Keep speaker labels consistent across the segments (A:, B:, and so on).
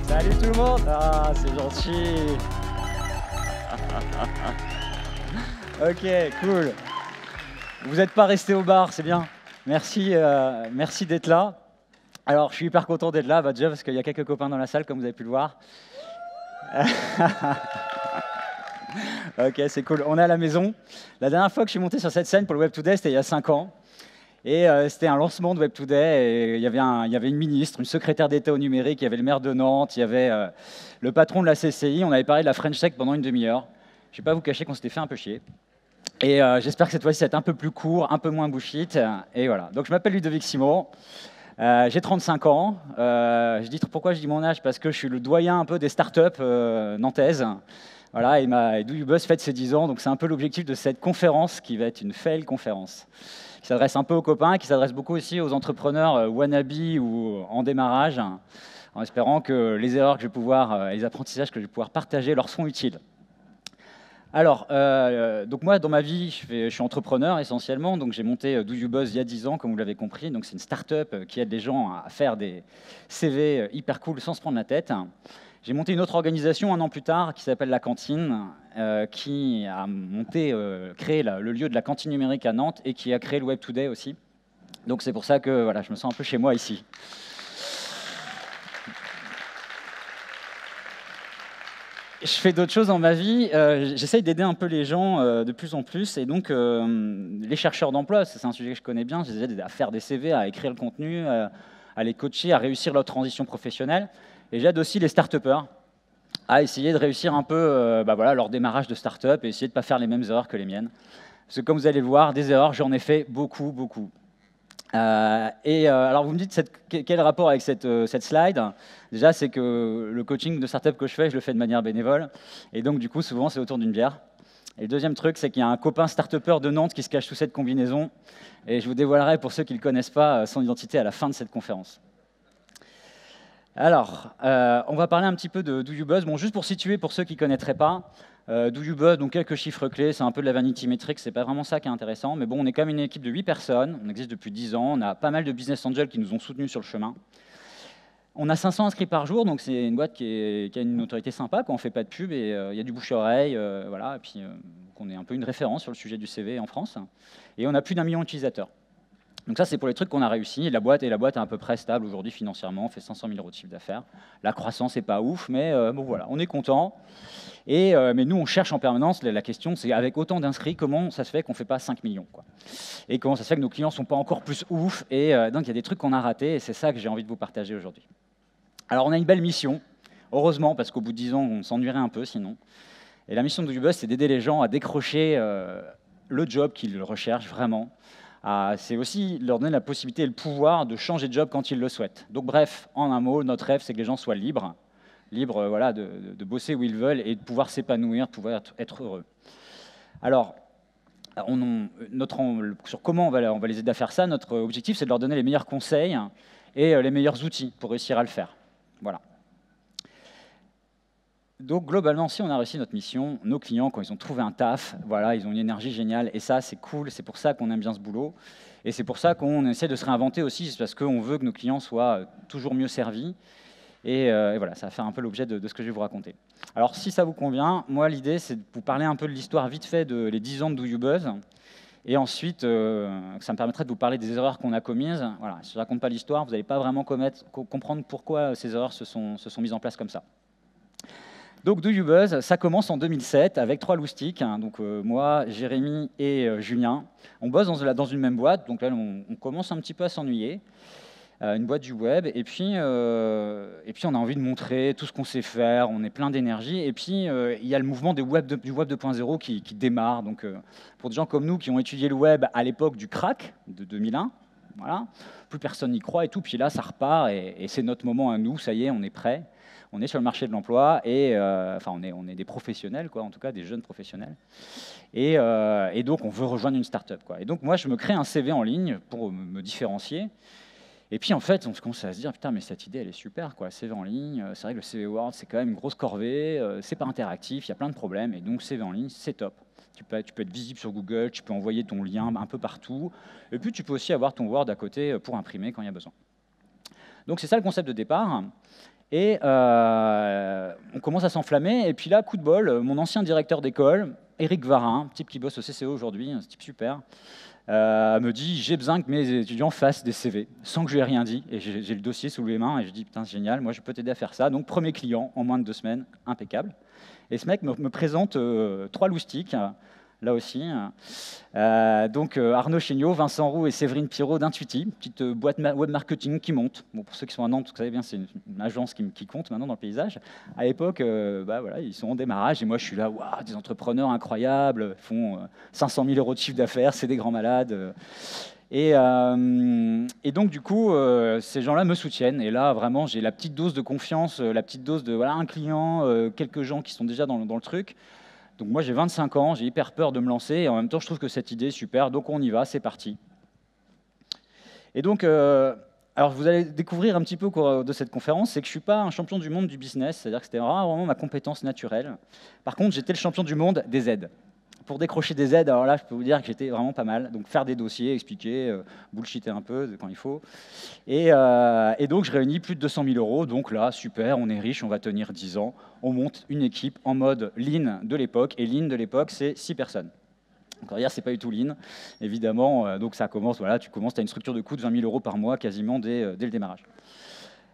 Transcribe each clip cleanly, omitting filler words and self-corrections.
A: Salut tout le monde. Ah, c'est gentil. Ok, cool. Vous n'êtes pas resté au bar, c'est bien. Merci, merci d'être là. Alors, je suis hyper content d'être là, déjà parce qu'il y a quelques copains dans la salle, comme vous avez pu le voir. Ok, c'est cool. On est à la maison. La dernière fois que je suis monté sur cette scène pour le Web Today, c'était il y a 5 ans. Et c'était un lancement de Web Today. Et il y avait une ministre, une secrétaire d'État au numérique, il y avait le maire de Nantes, il y avait le patron de la CCI. On avait parlé de la French Tech pendant une demi-heure. Je ne vais pas vous cacher qu'on s'était fait un peu chier. Et j'espère que cette fois-ci, ça va être un peu plus court, un peu moins bullshit. Et voilà. Donc je m'appelle Ludovic Simon. J'ai 35 ans. Pourquoi je dis mon âge? Parce que je suis le doyen un peu des startups nantaises. Voilà, et Do You Buzz fête ses 10 ans, donc c'est un peu l'objectif de cette conférence qui va être une fail conférence, qui s'adresse un peu aux copains, qui s'adresse beaucoup aussi aux entrepreneurs wannabe ou en démarrage, en espérant que les erreurs que je vais pouvoir, les apprentissages que je vais pouvoir partager leur seront utiles. Alors, donc moi, dans ma vie, je suis entrepreneur essentiellement, donc j'ai monté Do You Buzz il y a 10 ans, comme vous l'avez compris, donc c'est une start-up qui aide les gens à faire des CV hyper cool sans se prendre la tête. J'ai monté une autre organisation un an plus tard qui s'appelle La Cantine, qui a créé le lieu de la cantine numérique à Nantes et qui a créé le Web Today aussi. Donc c'est pour ça que voilà, je me sens un peu chez moi ici. Je fais d'autres choses dans ma vie. J'essaye d'aider un peu les gens de plus en plus. Et donc, les chercheurs d'emploi, c'est un sujet que je connais bien. Je les aide à faire des CV, à écrire le contenu, à les coacher, à réussir leur transition professionnelle. Et j'aide aussi les start-upers à essayer de réussir un peu leur démarrage de start-up et essayer de ne pas faire les mêmes erreurs que les miennes. Parce que comme vous allez le voir, des erreurs, j'en ai fait beaucoup, beaucoup. Alors vous me dites quel rapport avec cette slide? Déjà, c'est que le coaching de start-up que je le fais de manière bénévole. Et donc, du coup, souvent, c'est autour d'une bière. Et le deuxième truc, c'est qu'il y a un copain start-upper de Nantes qui se cache sous cette combinaison. Et je vous dévoilerai, pour ceux qui ne le connaissent pas, son identité à la fin de cette conférence. Alors, on va parler un petit peu de Do You Buzz. Bon, juste pour situer, pour ceux qui ne connaîtraient pas, Do You Buzz, donc quelques chiffres clés, c'est un peu de la vanity metrics, c'est pas vraiment ça qui est intéressant, mais bon, on est quand même une équipe de 8 personnes, on existe depuis 10 ans, on a pas mal de business angels qui nous ont soutenus sur le chemin. On a 500 inscrits par jour, donc c'est une boîte qui a une autorité sympa, quand on fait pas de pub, et il y a du bouche-oreille, voilà, et puis on est un peu une référence sur le sujet du CV en France, et on a plus d'1 million d'utilisateurs. Donc ça, c'est pour les trucs qu'on a réussi. La boîte est à peu près stable aujourd'hui financièrement, on fait 500 000 € de chiffre d'affaires. La croissance n'est pas ouf, mais bon voilà, on est content. Mais nous, on cherche en permanence, la question, c'est avec autant d'inscrits, comment ça se fait qu'on ne fait pas 5 millions quoi. Et comment ça se fait que nos clients ne sont pas encore plus ouf. Et donc, il y a des trucs qu'on a ratés, et c'est ça que j'ai envie de vous partager aujourd'hui. Alors, on a une belle mission, heureusement, parce qu'au bout de 10 ans, on s'ennuierait un peu sinon. Et la mission de Do You Buzz, c'est d'aider les gens à décrocher le job qu'ils recherchent vraiment. C'est aussi leur donner la possibilité et le pouvoir de changer de job quand ils le souhaitent. Donc bref, en un mot, notre rêve, c'est que les gens soient libres voilà, de bosser où ils veulent et de pouvoir s'épanouir, de pouvoir être heureux. Alors, sur comment on va les aider à faire ça, notre objectif, c'est de leur donner les meilleurs conseils et les meilleurs outils pour réussir à le faire. Voilà. Donc globalement, si on a réussi notre mission, nos clients, quand ils ont trouvé un taf, voilà, ils ont une énergie géniale, et ça, c'est cool, c'est pour ça qu'on aime bien ce boulot, et c'est pour ça qu'on essaie de se réinventer aussi, c'est parce qu'on veut que nos clients soient toujours mieux servis, et voilà, ça va faire un peu l'objet de ce que je vais vous raconter. Alors si ça vous convient, moi l'idée, c'est de vous parler un peu de l'histoire vite fait de les 10 ans de Do You Buzz, et ensuite, ça me permettrait de vous parler des erreurs qu'on a commises. Voilà, si je ne raconte pas l'histoire, vous n'allez pas vraiment comprendre pourquoi ces erreurs se sont mises en place comme ça. Donc Do You Buzz, ça commence en 2007 avec 3 loustiques, hein, donc moi, Jérémy et Julien. On bosse dans une même boîte, donc là on commence un petit peu à s'ennuyer, une boîte du web, et puis on a envie de montrer tout ce qu'on sait faire, on est plein d'énergie, et puis il y a le mouvement du web 2.0 qui démarre, donc pour des gens comme nous qui ont étudié le web à l'époque du crack de 2001, voilà, plus personne n'y croit et tout, puis là ça repart, et c'est notre moment à nous, ça y est, on est prêt. On est sur le marché de l'emploi et on est des professionnels, quoi, en tout cas des jeunes professionnels. Et donc on veut rejoindre une start-up, quoi. Et donc moi je me crée un CV en ligne pour me différencier. Et puis en fait on commence à se dire putain mais cette idée elle est super, quoi. CV en ligne, c'est vrai que le CV Word c'est quand même une grosse corvée, c'est pas interactif, il y a plein de problèmes et donc CV en ligne c'est top. Tu peux être visible sur Google, tu peux envoyer ton lien un peu partout. Et puis tu peux aussi avoir ton Word à côté pour imprimer quand il y a besoin. Donc c'est ça le concept de départ. Et on commence à s'enflammer. Et puis là, coup de bol, mon ancien directeur d'école, Éric Varin, type qui bosse au CCO aujourd'hui, un type super, me dit j'ai besoin que mes étudiants fassent des CV, sans que je lui ai rien dit. Et j'ai le dossier sous les mains et je dis putain, c'est génial, moi je peux t'aider à faire ça. Donc premier client en moins de 2 semaines, impeccable. Et ce mec me présente 3 loustiques. Là aussi. Donc Arnaud Chéniaud, Vincent Roux et Séverine Pirot d'Intuiti, petite boîte web marketing qui monte. Bon, pour ceux qui sont à Nantes, vous savez bien, c'est une agence qui compte maintenant dans le paysage. À l'époque, voilà, ils sont en démarrage et moi je suis là, waouh, des entrepreneurs incroyables, font 500 000 € de chiffre d'affaires, c'est des grands malades. Et donc du coup, ces gens-là me soutiennent. Et là, vraiment, j'ai la petite dose de confiance, la petite dose de voilà, un client, quelques gens qui sont déjà dans le truc. Donc moi j'ai 25 ans, j'ai hyper peur de me lancer et en même temps je trouve que cette idée est super, donc on y va, c'est parti. Et donc, alors vous allez découvrir un petit peu au cours de cette conférence, c'est que je ne suis pas un champion du monde du business, c'est-à-dire que c'était vraiment ma compétence naturelle. Par contre j'étais le champion du monde des aides. Pour décrocher des aides, alors là je peux vous dire que j'étais vraiment pas mal, donc faire des dossiers, expliquer, bullshiter un peu quand il faut. Et donc je réunis plus de 200 000 €, donc là super, on est riche, on va tenir 10 ans. On monte une équipe en mode lean de l'époque, et lean de l'époque, c'est 6 personnes. Donc, dire, c'est pas du tout lean, évidemment. Donc, ça commence, voilà, tu commences, tu as une structure de coût de 20 000 € par mois, quasiment dès le démarrage.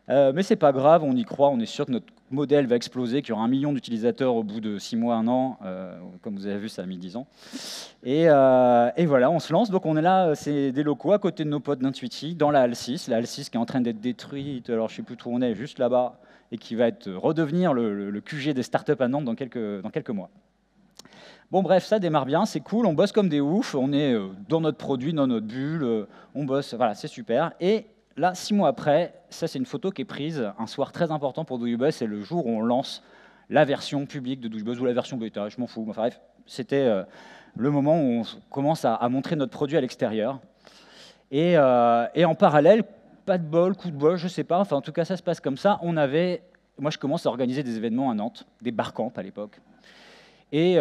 A: Mais c'est pas grave, on y croit, on est sûr que notre modèle va exploser, qu'il y aura 1 million d'utilisateurs au bout de 6 mois, 1 an. Comme vous avez vu, ça a mis 10 ans. Et voilà, on se lance. Donc, on est là, c'est des locaux à côté de nos potes d'Intuiti, dans la Halle 6. La Halle 6 qui est en train d'être détruite, alors je sais plus où on est, juste là-bas, et qui va redevenir le QG des startups à Nantes dans quelques mois. Bon bref, ça démarre bien, c'est cool, on bosse comme des oufs, on est dans notre produit, dans notre bulle, on bosse, voilà, c'est super. Et là, 6 mois après, ça c'est une photo qui est prise un soir très important pour DoYouBuzz, c'est le jour où on lance la version publique de DoYouBuzz ou la version bêta, je m'en fous. Enfin bref, c'était le moment où on commence à montrer notre produit à l'extérieur. Et en parallèle, pas de bol, coup de bol, je sais pas, enfin en tout cas ça se passe comme ça. Moi je commence à organiser des événements à Nantes, des barcamps à l'époque. Et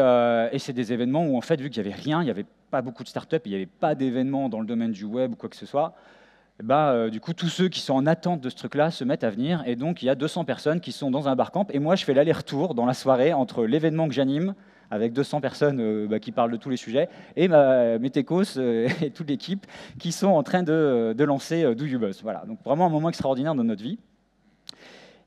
A: c'est des événements où en fait, vu qu'il n'y avait rien, il n'y avait pas beaucoup de startups, il n'y avait pas d'événements dans le domaine du web ou quoi que ce soit, du coup tous ceux qui sont en attente de ce truc-là se mettent à venir. Et donc il y a 200 personnes qui sont dans un barcamp. Et moi je fais l'aller-retour dans la soirée entre l'événement que j'anime, avec 200 personnes qui parlent de tous les sujets, et mes techos et toute l'équipe qui sont en train de lancer DoYouBuzz. Voilà, donc vraiment un moment extraordinaire de notre vie.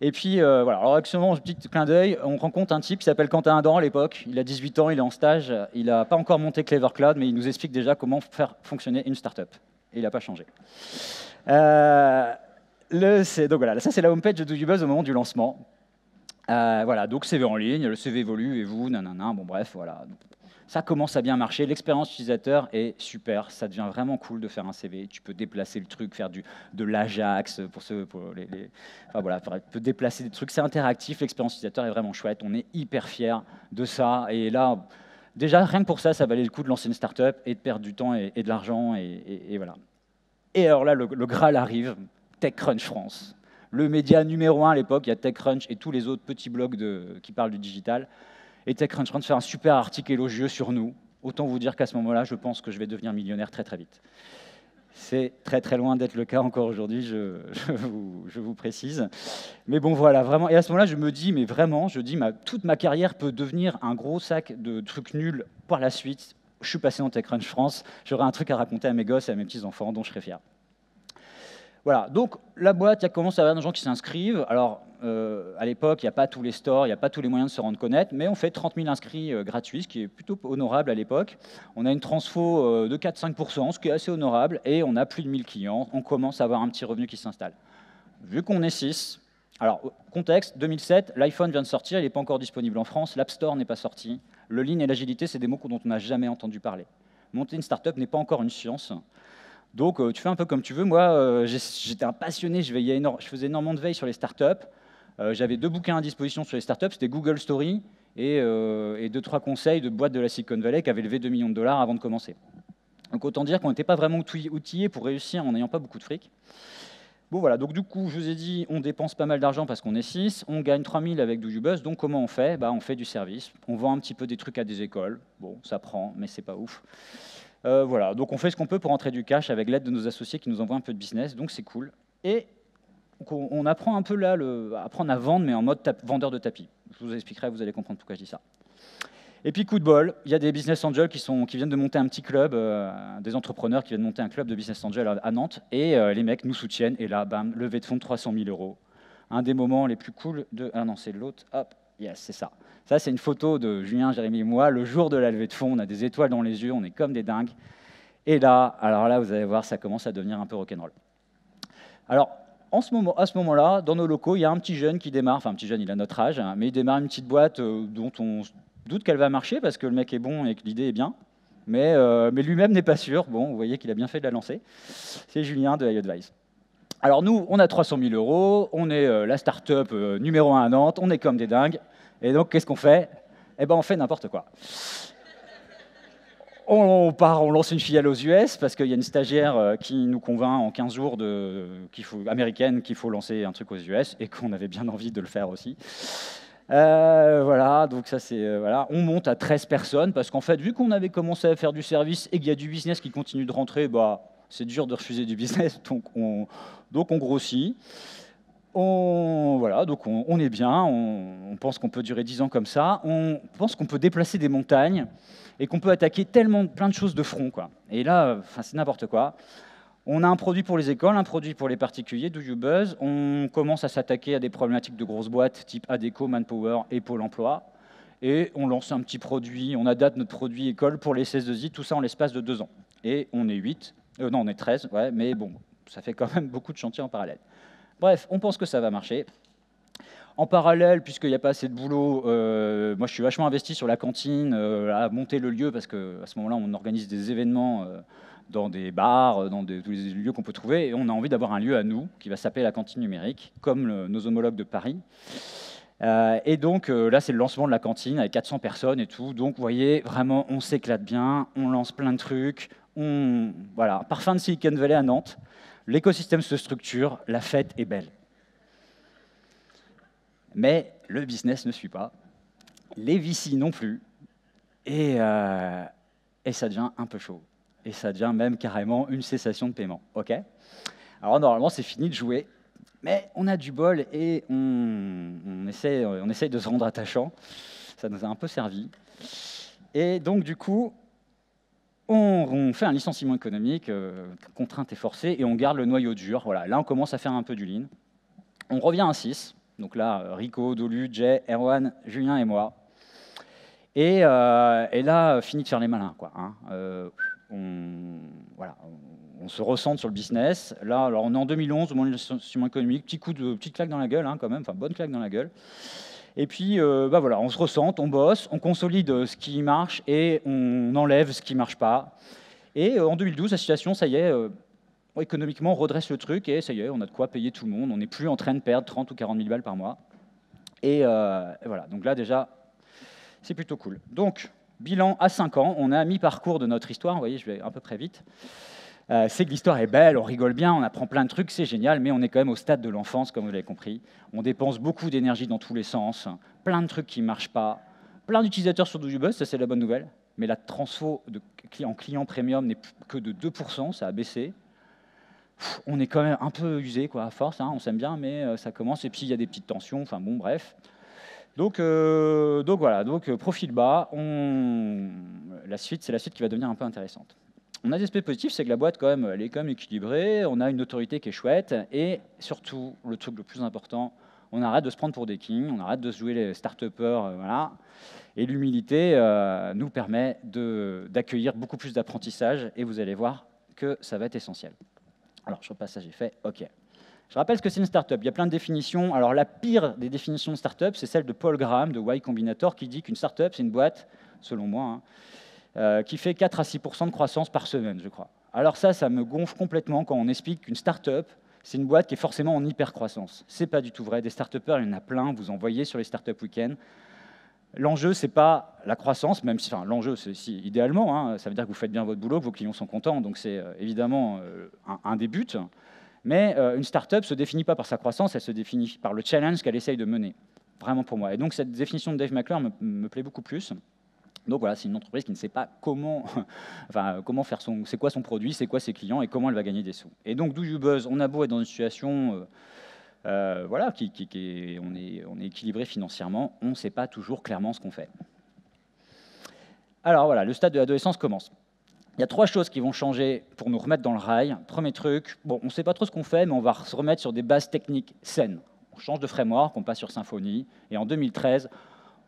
A: Et puis voilà, alors actuellement, un petit clin d'œil, on rencontre un type qui s'appelle Quentin Adam à l'époque, il a 18 ans, il est en stage, il n'a pas encore monté Clever Cloud, mais il nous explique déjà comment faire fonctionner une startup. Et il n'a pas changé. Donc voilà, ça c'est la homepage de DoYouBuzz au moment du lancement. Voilà, donc CV en ligne, le CV évolue, et vous, nanana, bon bref, voilà. Ça commence à bien marcher, l'expérience utilisateur est super, ça devient vraiment cool de faire un CV, tu peux déplacer le truc, faire de l'Ajax, enfin voilà, tu peux déplacer des trucs, c'est interactif, l'expérience utilisateur est vraiment chouette, on est hyper fiers de ça, et là, déjà, rien que pour ça, ça valait le coup de lancer une startup et de perdre du temps et de l'argent, et voilà. Et alors là, le Graal arrive, TechCrunch France, le média numéro 1 à l'époque, il y a TechCrunch et tous les autres petits blogs qui parlent du digital. Et TechCrunch fait un super article élogieux sur nous. Autant vous dire qu'à ce moment-là, je pense que je vais devenir millionnaire très très vite. C'est très très loin d'être le cas encore aujourd'hui, je vous précise. Mais bon voilà, vraiment. Et à ce moment-là, je me dis, mais vraiment, toute ma carrière peut devenir un gros sac de trucs nuls par la suite. Je suis passé dans TechCrunch France, j'aurai un truc à raconter à mes gosses et à mes petits-enfants dont je serai fier. Voilà, donc la boîte, il commence à y avoir des gens qui s'inscrivent. Alors, à l'époque, il n'y a pas tous les stores, il n'y a pas tous les moyens de se rendre connaître, mais on fait 30 000 inscrits gratuits, ce qui est plutôt honorable à l'époque. On a une transfo de 4-5%, ce qui est assez honorable, et on a plus de 1000 clients. On commence à avoir un petit revenu qui s'installe. Vu qu'on est 6, alors, contexte, 2007, l'iPhone vient de sortir, il n'est pas encore disponible en France, l'App Store n'est pas sorti. Le lean et l'agilité, c'est des mots dont on n'a jamais entendu parler. Monter une startup n'est pas encore une science. Donc, tu fais un peu comme tu veux. Moi, j'étais un passionné, je faisais énormément de veille sur les startups. J'avais 2 bouquins à disposition sur les startups, c'était Google Story et 2-3 conseils de boîtes de la Silicon Valley qui avaient levé 2 millions de dollars avant de commencer. Donc, autant dire qu'on n'était pas vraiment outillés pour réussir en n'ayant pas beaucoup de fric. Bon, voilà, donc du coup, je vous ai dit, on dépense pas mal d'argent parce qu'on est 6, on gagne 3000 avec DoYouBuzz, donc comment on fait ? On fait du service, on vend un petit peu des trucs à des écoles. Bon, ça prend, mais c'est pas ouf. Voilà, donc on fait ce qu'on peut pour rentrer du cash avec l'aide de nos associés qui nous envoient un peu de business, donc c'est cool. Et on apprend un peu là, apprendre à vendre, mais en mode vendeur de tapis. Je vous expliquerai, vous allez comprendre pourquoi je dis ça. Et puis coup de bol, il y a des business angels qui viennent de monter un petit club, des entrepreneurs qui viennent de monter un club de business angels à Nantes, et les mecs nous soutiennent, et là, bam, levée de fonds de 300 000 euros. Un des moments les plus cool de... Ah non, c'est l'autre, hop, yes, c'est ça. Ça, c'est une photo de Julien, Jérémy et moi, le jour de la levée de fonds, on a des étoiles dans les yeux, on est comme des dingues. Et là, alors là, vous allez voir, ça commence à devenir un peu rock'n'roll. Alors, à ce moment-là, dans nos locaux, il y a un petit jeune qui démarre, enfin un petit jeune, il a notre âge, hein, mais il démarre une petite boîte dont on doute qu'elle va marcher parce que le mec est bon et que l'idée est bien, mais lui-même n'est pas sûr. Bon, vous voyez qu'il a bien fait de la lancer. C'est Julien de iAdvice. Alors nous, on a 300 000 euros, on est la start-up numéro 1 à Nantes, on est comme des dingues, et donc qu'est-ce qu'on fait? Eh ben on fait n'importe quoi. On lance une filiale aux US parce qu'il y a une stagiaire qui nous convainc en 15 jours américaine qu'il faut lancer un truc aux US et qu'on avait bien envie de le faire aussi. Voilà, donc ça c'est voilà. On monte à 13 personnes parce qu'en fait, vu qu'on avait commencé à faire du service et qu'il y a du business qui continue de rentrer, bah, c'est dur de refuser du business, donc on grossit. Voilà, donc on est bien, on pense qu'on peut durer 10 ans comme ça, on pense qu'on peut déplacer des montagnes et qu'on peut attaquer plein de choses de front, quoi. Et là, c'est n'importe quoi. On a un produit pour les écoles, un produit pour les particuliers, Do You Buzz. On commence à s'attaquer à des problématiques de grosses boîtes type Adecco, Manpower et Pôle emploi. Et on lance un petit produit, on adapte notre produit école pour les 16-2i, tout ça en l'espace de 2 ans. Et on est 8, non on est 13, ouais, mais bon, ça fait quand même beaucoup de chantiers en parallèle. Bref, on pense que ça va marcher. En parallèle, puisqu'il n'y a pas assez de boulot, moi je suis vachement investi sur la cantine, à monter le lieu, parce qu'à ce moment-là, on organise des événements dans des bars, dans tous les lieux qu'on peut trouver, et on a envie d'avoir un lieu à nous, qui va s'appeler la cantine numérique, comme nos homologues de Paris. Et donc là, c'est le lancement de la cantine, avec 400 personnes et tout. Donc vous voyez, vraiment, on s'éclate bien, on lance plein de trucs, voilà, parfum de Silicon Valley à Nantes. L'écosystème se structure, la fête est belle. Mais le business ne suit pas, les VC non plus, et ça devient un peu chaud. Et ça devient même carrément une cessation de paiement. Ok ? Alors normalement, c'est fini de jouer, mais on a du bol et on essaye de se rendre attachant. Ça nous a un peu servi. Et donc du coup, on fait un licenciement économique, contrainte et forcée, et on garde le noyau dur. Voilà, là, on commence à faire un peu du lean. On revient à 6. Donc là, Rico, Dolu, Jay, Erwan, Julien et moi. Et là, fini de faire les malins, quoi. Hein. Voilà, on se ressente sur le business. Là, alors on est en 2011, au moment du licenciement économique, petite claque dans la gueule, hein, quand même, enfin bonne claque dans la gueule. Et puis, bah voilà, on se ressente, on bosse, on consolide ce qui marche et on enlève ce qui ne marche pas. Et en 2012, la situation, ça y est, économiquement, on redresse le truc et ça y est, on a de quoi payer tout le monde. On n'est plus en train de perdre 30 ou 40 000 balles par mois. Et voilà, donc là, déjà, c'est plutôt cool. Donc, bilan à 5 ans, on a mi-parcours de notre histoire. Vous voyez, je vais à peu près vite. C'est que l'histoire est belle, on rigole bien, on apprend plein de trucs, c'est génial, mais on est quand même au stade de l'enfance, comme vous l'avez compris. On dépense beaucoup d'énergie dans tous les sens, plein de trucs qui ne marchent pas, plein d'utilisateurs sur Do You Buzz, ça c'est la bonne nouvelle, mais la transfo en client premium n'est que de 2%, ça a baissé. On est quand même un peu usé, quoi, à force, hein, on s'aime bien, mais ça commence, et puis il y a des petites tensions, enfin bon, bref. Donc voilà, profil bas, c'est la suite qui va devenir un peu intéressante. On a des aspects positifs, c'est que la boîte, quand même, elle est quand même équilibrée, on a une autorité qui est chouette, et surtout, le truc le plus important, on arrête de se prendre pour des kings, on arrête de se jouer les start-upers, voilà. Et l'humilité nous permet d'accueillir beaucoup plus d'apprentissage, et vous allez voir que ça va être essentiel. Alors, je repasse ça, j'ai fait, OK. Je rappelle ce que c'est une startup. Il y a plein de définitions. Alors, la pire des définitions de startup, c'est celle de Paul Graham, de Y Combinator, qui dit qu'une startup, c'est une boîte, selon moi, hein, qui fait 4 à 6% de croissance par semaine, je crois. Alors ça me gonfle complètement quand on explique qu'une startup, c'est une boîte qui est forcément en hyper-croissance. C'est pas du tout vrai. Des start-upers, il y en a plein, vous en voyez sur les startup week-ends. L'enjeu, c'est pas la croissance, même si, enfin, l'enjeu, c'est si, idéalement, hein, ça veut dire que vous faites bien votre boulot, que vos clients sont contents, donc c'est évidemment un des buts. Mais une start-up ne se définit pas par sa croissance, elle se définit par le challenge qu'elle essaye de mener, vraiment pour moi. Et donc cette définition de Dave McClure me plaît beaucoup plus. Donc voilà, c'est une entreprise qui ne sait pas comment faire c'est quoi son produit, c'est quoi ses clients et comment elle va gagner des sous. Et donc Do You Buzz, on a beau être dans une situation voilà, on est équilibré financièrement, on ne sait pas toujours clairement ce qu'on fait. Alors voilà, le stade de l'adolescence commence. Il y a 3 choses qui vont changer pour nous remettre dans le rail. Premier truc, bon, on ne sait pas trop ce qu'on fait, mais on va se remettre sur des bases techniques saines. On change de framework, on passe sur Symfony, et en 2013,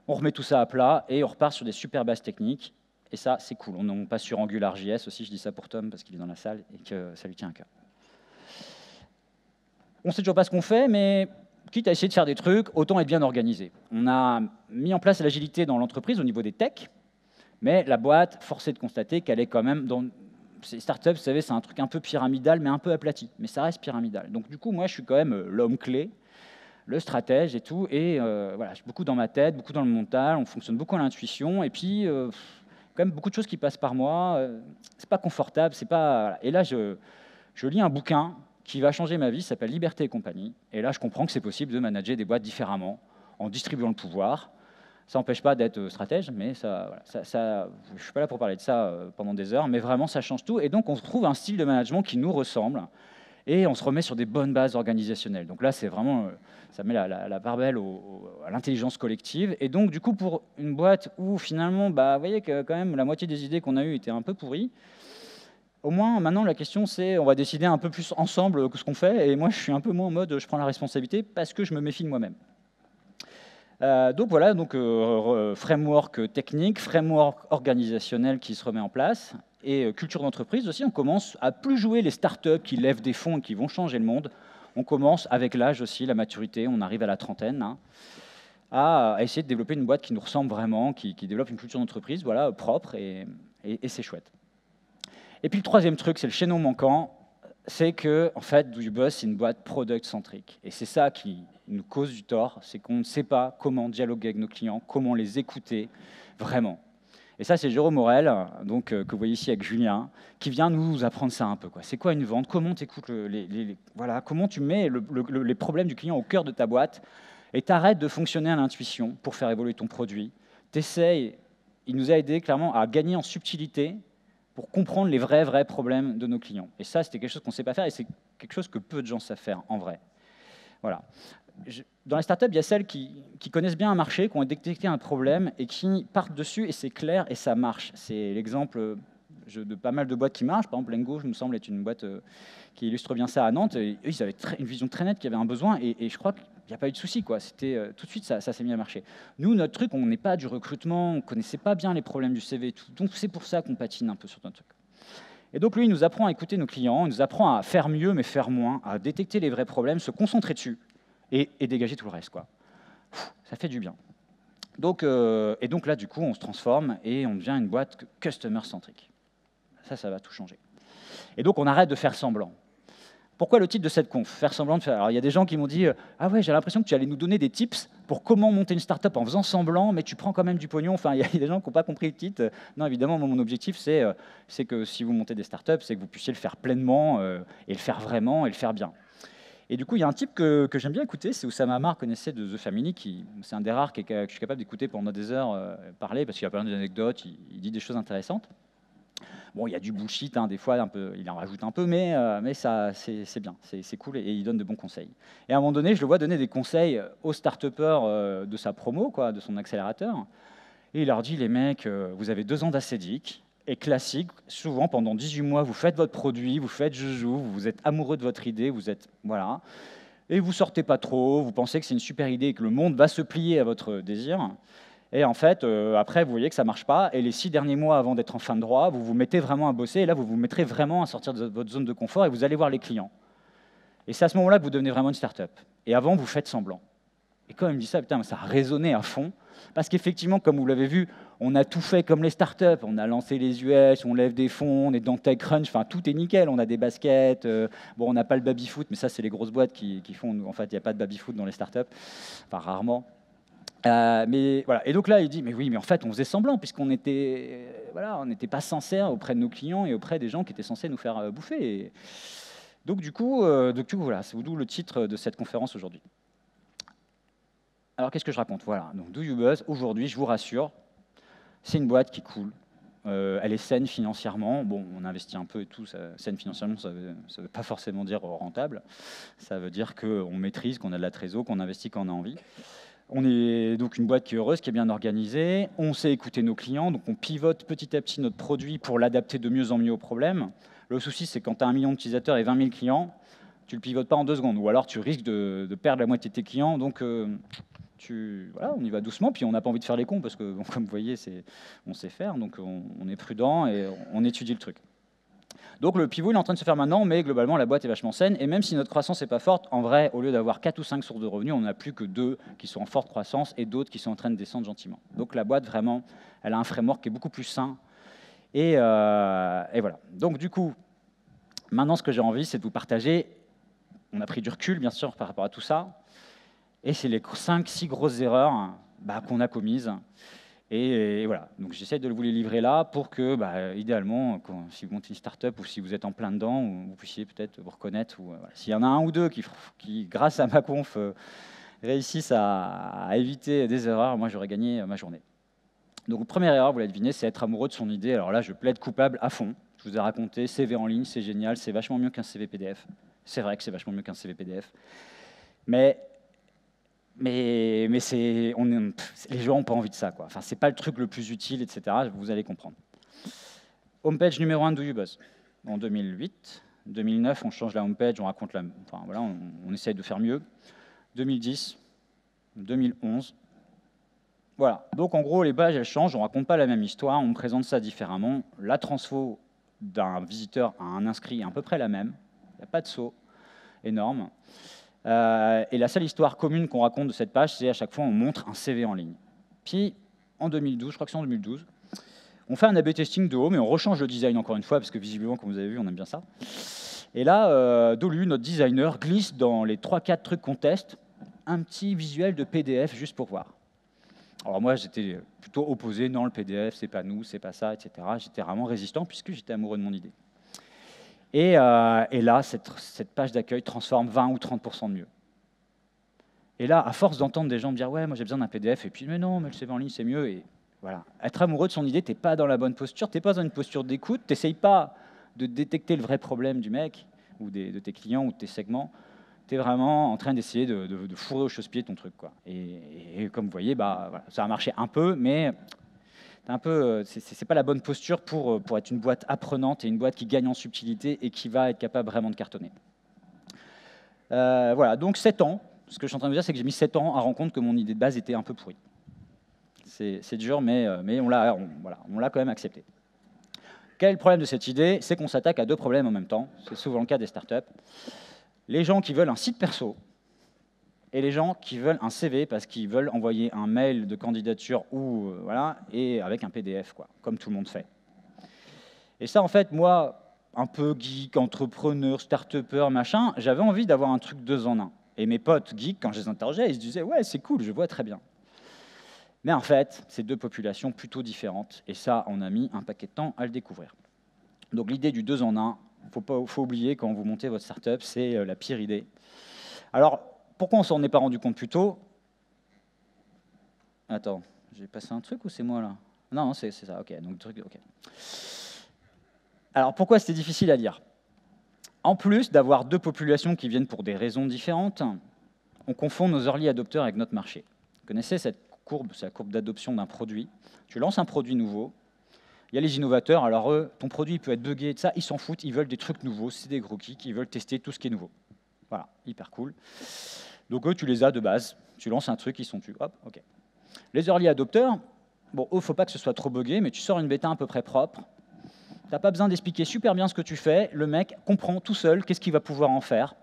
A: on remet tout ça à plat, et on repart sur des super bases techniques, et ça, c'est cool. On passe sur AngularJS aussi, je dis ça pour Tom, parce qu'il est dans la salle, et que ça lui tient à cœur. On ne sait toujours pas ce qu'on fait, mais quitte à essayer de faire des trucs, autant être bien organisé. On a mis en place l'agilité dans l'entreprise au niveau des techs, mais la boîte, force est de constater qu'elle est quand même dans... Ces startups, vous savez, c'est un truc un peu pyramidal, mais un peu aplati. Mais ça reste pyramidal. Donc du coup, moi, je suis quand même l'homme clé, le stratège et tout. Et voilà, je suis beaucoup dans ma tête, beaucoup dans le mental. On fonctionne beaucoup à l'intuition. Et puis, quand même, beaucoup de choses qui passent par moi. C'est pas confortable. C'est pas... Voilà. Et là, je lis un bouquin qui va changer ma vie. Ça s'appelle Liberté et compagnie. Et là, je comprends que c'est possible de manager des boîtes différemment, en distribuant le pouvoir. Ça n'empêche pas d'être stratège, mais ça, voilà, je ne suis pas là pour parler de ça pendant des heures, mais vraiment, ça change tout. Et donc, on trouve un style de management qui nous ressemble, et on se remet sur des bonnes bases organisationnelles. Donc là, c'est vraiment, ça met la part belle à l'intelligence collective. Et donc, du coup, pour une boîte où, finalement, bah, vous voyez que quand même, la moitié des idées qu'on a eues étaient un peu pourries, au moins, maintenant, la question, c'est, on va décider un peu plus ensemble que ce qu'on fait. Et moi, je suis un peu moins en mode, je prends la responsabilité parce que je me méfie de moi-même. Donc voilà, framework technique, framework organisationnel qui se remet en place, et culture d'entreprise aussi. On commence à plus jouer les startups qui lèvent des fonds et qui vont changer le monde. On commence avec l'âge aussi, la maturité, on arrive à la trentaine, hein, à essayer de développer une boîte qui nous ressemble vraiment, qui développe une culture d'entreprise voilà, propre, et c'est chouette. Et puis le troisième truc, c'est le chaînon manquant, c'est que, en fait, Do You Buzz, c'est une boîte product-centrique. Et c'est ça qui nous cause du tort, c'est qu'on ne sait pas comment dialoguer avec nos clients, comment les écouter vraiment. Et ça, c'est Jérôme Morel, donc, que vous voyez ici avec Julien, qui vient nous apprendre ça un peu. C'est quoi une vente? Comment tu écoutes voilà, comment tu mets les problèmes du client au cœur de ta boîte et t'arrêtes de fonctionner à l'intuition pour faire évoluer ton produit. T'essayes, il nous a aidé clairement à gagner en subtilité pour comprendre les vrais problèmes de nos clients. Et ça, c'était quelque chose qu'on ne sait pas faire, et c'est quelque chose que peu de gens savent faire, en vrai. Voilà. Dans les startups, il y a celles qui connaissent bien un marché, qui ont détecté un problème, et qui partent dessus, et c'est clair, et ça marche. C'est l'exemple de pas mal de boîtes qui marchent. Par exemple, Lengo, je me semble, est une boîte qui illustre bien ça à Nantes. Et eux, ils avaient une vision très nette, qu'il y avait un besoin, et je crois qu'il n'y a pas eu de souci. C'était tout de suite, ça s'est mis à marcher. Nous, notre truc, on n'est pas du recrutement, on ne connaissait pas bien les problèmes du CV, tout. Donc c'est pour ça qu'on patine un peu sur notre truc. Et donc lui, il nous apprend à écouter nos clients, il nous apprend à faire mieux, mais faire moins, à détecter les vrais problèmes, se concentrer dessus, et dégager tout le reste. Ça fait du bien. Donc, et donc là, du coup, on se transforme, et on devient une boîte customer-centrique. Ça va tout changer. Et donc, on arrête de faire semblant. Pourquoi le titre de cette conf? Faire semblant de faire. Alors, il y a des gens qui m'ont dit ah ouais, j'ai l'impression que tu allais nous donner des tips pour comment monter une start-up en faisant semblant, mais tu prends quand même du pognon. Enfin, il y a des gens qui n'ont pas compris le titre. Non, évidemment, mon objectif, c'est que si vous montez des start-up, c'est que vous puissiez le faire pleinement, et le faire vraiment, et le faire bien. Et du coup, il y a un type que j'aime bien écouter, c'est Oussama Ammar, connaissait de The Family, c'est un des rares que je suis capable d'écouter pendant des heures parler, parce qu'il a plein d'anecdotes, il dit des choses intéressantes. Bon, il y a du bullshit, hein, des fois, un peu, il en rajoute un peu, mais ça, c'est bien, c'est cool, et il donne de bons conseils. Et à un moment donné, je le vois donner des conseils aux start-upers de sa promo, de son accélérateur, et il leur dit, les mecs, vous avez 2 ans d'acédique, et classique, souvent, pendant 18 mois, vous faites votre produit, vous faites joujou, vous êtes amoureux de votre idée, vous êtes... Voilà. Et vous sortez pas trop, vous pensez que c'est une super idée et que le monde va se plier à votre désir. Et en fait, après, vous voyez que ça ne marche pas. Et les 6 derniers mois avant d'être en fin de droit, vous vous mettez vraiment à bosser. Et là, vous vous mettrez vraiment à sortir de votre zone de confort et vous allez voir les clients. Et c'est à ce moment-là que vous devenez vraiment une start-up. Et avant, vous faites semblant. Et quand il me dit ça, putain, ça a résonné à fond. Parce qu'effectivement, comme vous l'avez vu, on a tout fait comme les startups. On a lancé les US, on lève des fonds, on est dans TechCrunch, enfin tout est nickel. On a des baskets. Bon, on n'a pas le baby-foot, mais ça, c'est les grosses boîtes qui font. En fait, il n'y a pas de baby-foot dans les startups. Enfin, rarement. Mais voilà. Et donc là, il dit, mais oui, mais en fait, on faisait semblant, puisqu'on n'était on n'était pas sincère auprès de nos clients et auprès des gens qui étaient censés nous faire bouffer. Et donc du coup, voilà, c'est d'où le titre de cette conférence aujourd'hui. Alors, qu'est-ce que je raconte? Voilà, donc Do You Buzz, aujourd'hui, je vous rassure, c'est une boîte qui coule, elle est saine financièrement. Bon, on investit un peu et tout, saine financièrement, ça veut pas forcément dire rentable. Ça veut dire qu'on maîtrise, qu'on a de la trésor, qu'on investit quand on a envie. On est donc une boîte qui est heureuse, qui est bien organisée. On sait écouter nos clients, donc on pivote petit à petit notre produit pour l'adapter de mieux en mieux aux problèmes. Le souci, c'est quand tu as 1 million d'utilisateurs et 20 000 clients, tu ne le pivotes pas en 2 secondes. Ou alors tu risques de perdre la moitié de tes clients. Donc voilà, on y va doucement, puis on n'a pas envie de faire les cons, parce que, bon, comme vous voyez, on sait faire, donc on est prudent et on étudie le truc. Donc le pivot il est en train de se faire maintenant, mais globalement la boîte est vachement saine, et même si notre croissance n'est pas forte, en vrai, au lieu d'avoir 4 ou 5 sources de revenus, on n'a plus que 2 qui sont en forte croissance, et d'autres qui sont en train de descendre gentiment. Donc la boîte, vraiment, elle a un framework qui est beaucoup plus sain, et voilà. Donc du coup, maintenant ce que j'ai envie, c'est de vous partager, on a pris du recul, bien sûr, par rapport à tout ça, et c'est les 5-6 grosses erreurs qu'on a commises. Et voilà, donc j'essaie de vous les livrer là pour que, idéalement, si vous montez une start-up ou si vous êtes en plein dedans, vous puissiez peut-être vous reconnaître. Voilà. S'il y en a un ou deux qui grâce à ma conf, réussissent à éviter des erreurs, moi j'aurais gagné ma journée. Donc première erreur, vous l'avez deviné, c'est être amoureux de son idée. Alors là, je plaide coupable à fond. Je vous ai raconté, CV en ligne, c'est génial, c'est vachement mieux qu'un CV PDF. C'est vrai que c'est vachement mieux qu'un CV PDF. Mais les gens n'ont pas envie de ça, quoi. Enfin, c'est pas le truc le plus utile, etc. Vous allez comprendre. Homepage numéro 1 de YouBuzz. En 2008, 2009, on change la homepage, on raconte voilà, on essaye de faire mieux. 2010, 2011. Voilà. Donc en gros, les pages elles changent, on raconte pas la même histoire, on présente ça différemment. La transfo d'un visiteur à un inscrit est à peu près la même. Il n'y a pas de saut énorme. Et la seule histoire commune qu'on raconte de cette page, c'est à chaque fois on montre un CV en ligne. Puis en 2012, je crois que c'est en 2012, on fait un A/B testing de Home et on rechange le design encore une fois, parce que visiblement, comme vous avez vu, on aime bien ça. Et là, Dolu, notre designer, glisse dans les 3-4 trucs qu'on teste, un petit visuel de PDF juste pour voir. Alors moi, j'étais plutôt opposé, non, le PDF, c'est pas nous, c'est pas ça, etc. J'étais vraiment résistant, puisque j'étais amoureux de mon idée. Et là, cette page d'accueil transforme 20 ou 30% de mieux. Et là, à force d'entendre des gens me dire « Ouais, moi j'ai besoin d'un PDF », et puis « Mais non, mais le CV en ligne, c'est mieux », et voilà. Être amoureux de son idée, tu n'es pas dans la bonne posture, tu n'es pas dans une posture d'écoute, tu n'essayes pas de détecter le vrai problème du mec, ou de tes clients, ou de tes segments, tu es vraiment en train d'essayer de fourrer au chausse-pied ton truc, quoi. Et comme vous voyez, voilà, ça a marché un peu, mais c'est pas la bonne posture pour être une boîte apprenante et une boîte qui gagne en subtilité et qui va être capable vraiment de cartonner. Voilà, donc 7 ans. Ce que je suis en train de vous dire, c'est que j'ai mis 7 ans à rendre compte que mon idée de base était un peu pourrie. C'est dur, mais on l'a quand même accepté. Quel est le problème de cette idée? C'est qu'on s'attaque à 2 problèmes en même temps. C'est souvent le cas des startups. Les gens qui veulent un site perso et les gens qui veulent un CV parce qu'ils veulent envoyer un mail de candidature ou voilà, et avec un PDF, quoi, comme tout le monde fait. Et ça, en fait, moi, un peu geek, entrepreneur, start-upper, machin, j'avais envie d'avoir un truc 2 en 1. Et mes potes geeks, quand je les interrogeais, ils se disaient « Ouais, c'est cool, je vois très bien ». Mais en fait, c'est 2 populations plutôt différentes. Et ça, on a mis un paquet de temps à le découvrir. Donc l'idée du 2 en 1, faut oublier quand vous montez votre startup, c'est la pire idée. Alors, pourquoi on s'en est pas rendu compte plus tôt? Attends, j'ai passé un truc ou c'est moi là? Non, c'est ça, ok. Donc, ok. Alors, pourquoi c'était difficile à lire? En plus d'avoir 2 populations qui viennent pour des raisons différentes, on confond nos early adopters avec notre marché. Vous connaissez cette courbe, c'est la courbe d'adoption d'un produit. Tu lances un produit nouveau, il y a les innovateurs, alors eux, ton produit peut être buggé, ça, ils s'en foutent, ils veulent des trucs nouveaux, c'est des gros geeks, ils veulent tester tout ce qui est nouveau. Voilà, hyper cool. Donc eux, tu les as de base, tu lances un truc, ils sont dessus, hop, ok. Les early adopters, bon, eux, il ne faut pas que ce soit trop buggé, mais tu sors une bêta à peu près propre, tu n'as pas besoin d'expliquer super bien ce que tu fais, le mec comprend tout seul qu'est-ce qu'il va pouvoir en faire.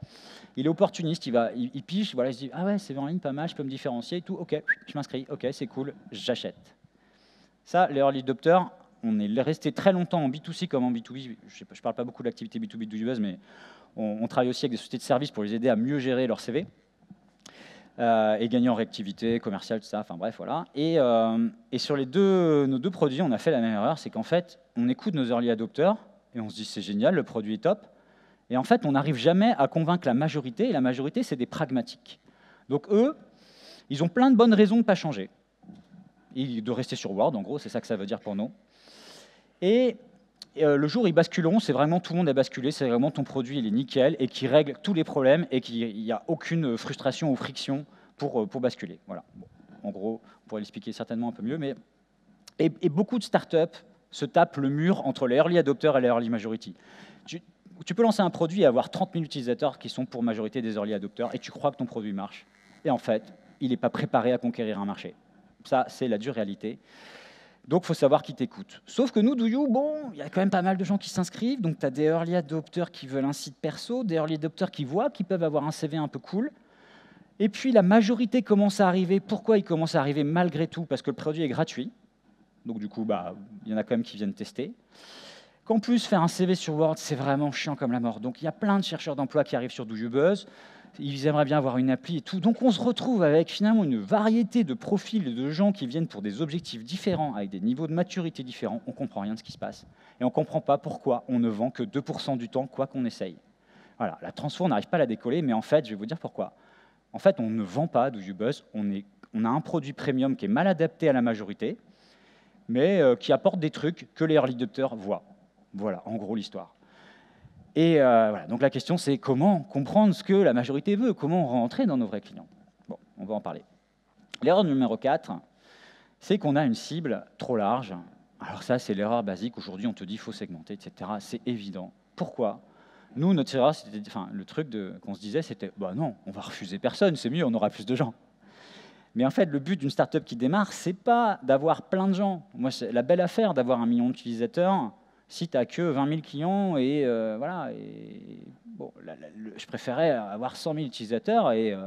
A: Il est opportuniste, il pige, voilà, il se dit « Ah ouais, c'est en ligne, pas mal, je peux me différencier et tout, ok, je m'inscris, ok, c'est cool, j'achète. » Ça, les early adopters, on est resté très longtemps en B2C comme en B2B. Je ne parle pas beaucoup de l'activité B2B de YouBuzz, mais on travaille aussi avec des sociétés de services pour les aider à mieux gérer leur CV et gagner en réactivité commerciale, tout ça, enfin bref, voilà. Et sur nos 2 produits, on a fait la même erreur, c'est qu'en fait, on écoute nos early adopters et on se dit « C'est génial, le produit est top ». Et en fait, on n'arrive jamais à convaincre la majorité, et la majorité, c'est des pragmatiques. Donc eux, ils ont plein de bonnes raisons de ne pas changer, et de rester sur Word, en gros, c'est ça que ça veut dire pour nous. Et le jour où ils basculeront, c'est vraiment tout le monde a basculé, c'est vraiment ton produit, il est nickel, et qui règle tous les problèmes, et qu'il n'y a aucune frustration ou friction pour basculer. Voilà. Bon, en gros, on pourrait l'expliquer certainement un peu mieux, mais... Et beaucoup de startups se tapent le mur entre les early adopters et les early majority. Tu peux lancer un produit et avoir 30 000 utilisateurs qui sont pour majorité des early adopters, et tu crois que ton produit marche. Et en fait, il n'est pas préparé à conquérir un marché. Ça, c'est la dure réalité. Donc, il faut savoir qui t'écoute. Sauf que nous, DoYou, bon, il y a quand même pas mal de gens qui s'inscrivent. Donc, tu as des early adopters qui veulent un site perso, des early adopters qui voient qu'ils peuvent avoir un CV un peu cool. Et puis, la majorité commence à arriver. Pourquoi ils commencent à arriver malgré tout? Parce que le produit est gratuit. Donc, du coup, il y en a quand même qui viennent tester. Qu'en plus, faire un CV sur Word, c'est vraiment chiant comme la mort. Donc, il y a plein de chercheurs d'emploi qui arrivent sur DoYou Buzz. Ils aimeraient bien avoir une appli et tout. Donc, on se retrouve avec finalement une variété de profils et de gens qui viennent pour des objectifs différents, avec des niveaux de maturité différents. On ne comprend rien de ce qui se passe. Et on ne comprend pas pourquoi on ne vend que 2% du temps, quoi qu'on essaye. Voilà, la transfo, on n'arrive pas à la décoller, mais en fait, je vais vous dire pourquoi. En fait, on ne vend pas DoYou Buzz. On a un produit premium qui est mal adapté à la majorité, mais qui apporte des trucs que les early adopters voient. Voilà, en gros, l'histoire. Et voilà, donc la question, c'est comment comprendre ce que la majorité veut, comment rentrer dans nos vrais clients. Bon, on va en parler. L'erreur numéro 4, c'est qu'on a une cible trop large. Alors ça, c'est l'erreur basique. Aujourd'hui, on te dit qu'il faut segmenter, etc. C'est évident. Pourquoi? Nous, notre erreur, le truc qu'on se disait, c'était non, on va refuser personne, c'est mieux, on aura plus de gens. Mais en fait, le but d'une startup qui démarre, c'est pas d'avoir plein de gens. Moi, c'est la belle affaire d'avoir 1 million d'utilisateurs si tu n'as que 20 000 clients. Et voilà. Et, bon, je préférais avoir 100 000 utilisateurs et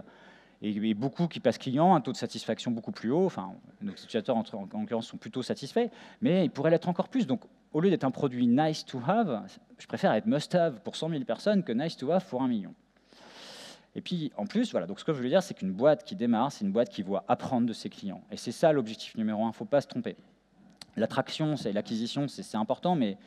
A: beaucoup qui passent clients, un taux de satisfaction beaucoup plus haut. Enfin, nos utilisateurs, en l'occurrence, sont plutôt satisfaits, mais ils pourraient l'être encore plus. Donc, au lieu d'être un produit nice to have, je préfère être must have pour 100 000 personnes que nice to have pour 1 million. Et puis, en plus, voilà, donc ce que je veux dire, c'est qu'une boîte qui démarre, c'est une boîte qui voit apprendre de ses clients. Et c'est ça l'objectif numéro 1, il ne faut pas se tromper. L'attraction, c'est l'acquisition, c'est important, mais